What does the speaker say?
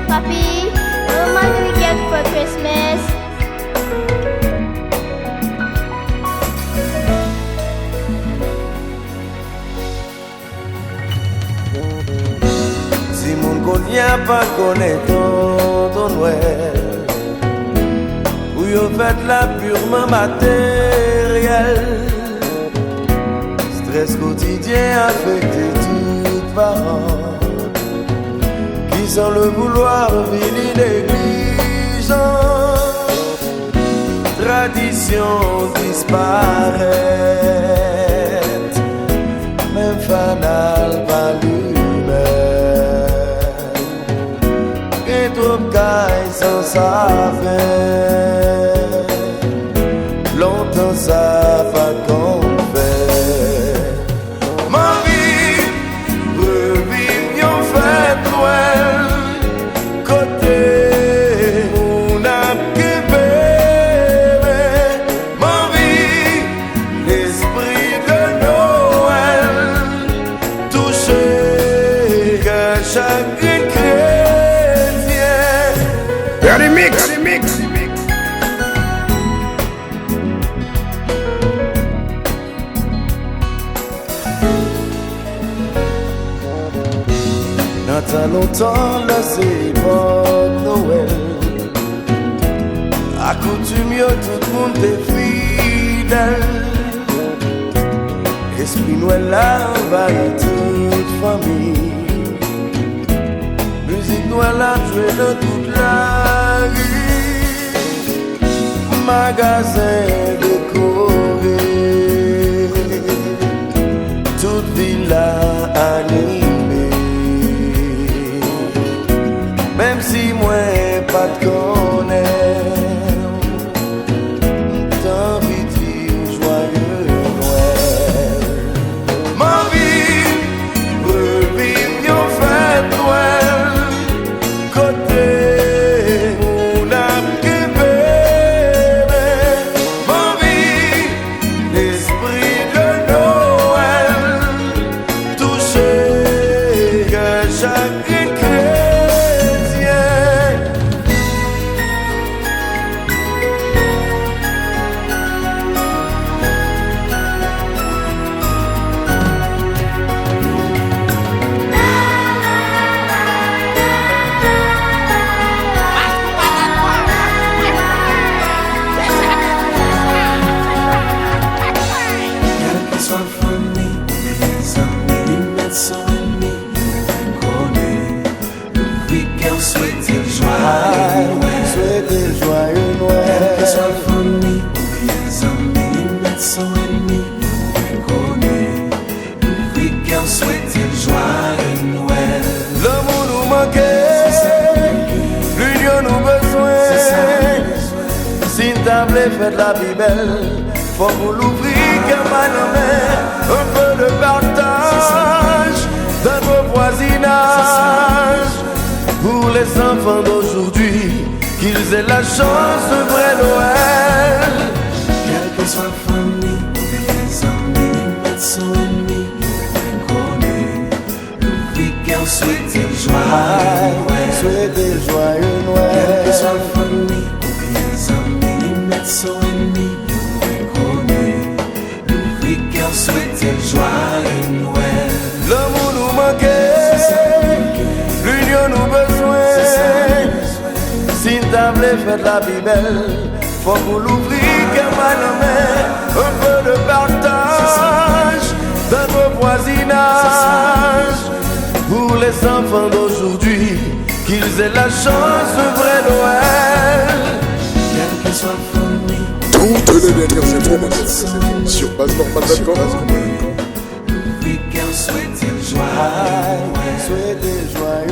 Papi, what money we get for Christmas? Si mon connaît pas connaît ton Noël, où yo fait la purement matérielle, stress quotidien affecté tout parents, qui sans le vouloir vini négligent, tradition disparaît, même fanal pas trop caille sans savoir, longtemps ça pas qu'on fait. Ma vie, revive yon fête Noël, côté on a québé. Ma vie, l'esprit de Noël, touché que chaque Ready mix. Dans tant longtemps là c'est bon Noël, accoutume yo tout le monde est fidèle. Esprit Noël là envahit toute famille, musique Noël là joué dans toute la rue, magasin décoré, toute ville là animée. Même si moi pas de connaître, t'as envie de dire joyeux Noël. Ma vie, revive yon fête Noël, côté on a québé. Ma vie, l'esprit de Noël, touché que chaque l'amour nous manquait, l'union nous besoin. Si table fait la vie belle, faut vous l'ouvrir comme un peu de partage dans nos voisinages. Pour les enfants d'aujourd'hui, qu'ils aient la chance de vrai Noël. Quelle que soit la famille, les amis, les médecins ennemis, souhaiter le joyeux Noël. Souhaiter le joyeux Noël. Quelle que soit la famille, les amis, les médecins ennemis, nous vivons souhaiter le joyeux Noël. L'amour nous manquait, l'union nous besoin. Si table fait la vie belle, faut vous l'ouvrir comme un peu de partage dans nos voisinages. Pour les enfants d'aujourd'hui, qu'ils aient la chance de vrai Noël. Quelle que soit la famille, Toutes les dernières informations sur basenormal.com. nous vivons souhaiter le joyeux Noël. Souhaiter le joyeux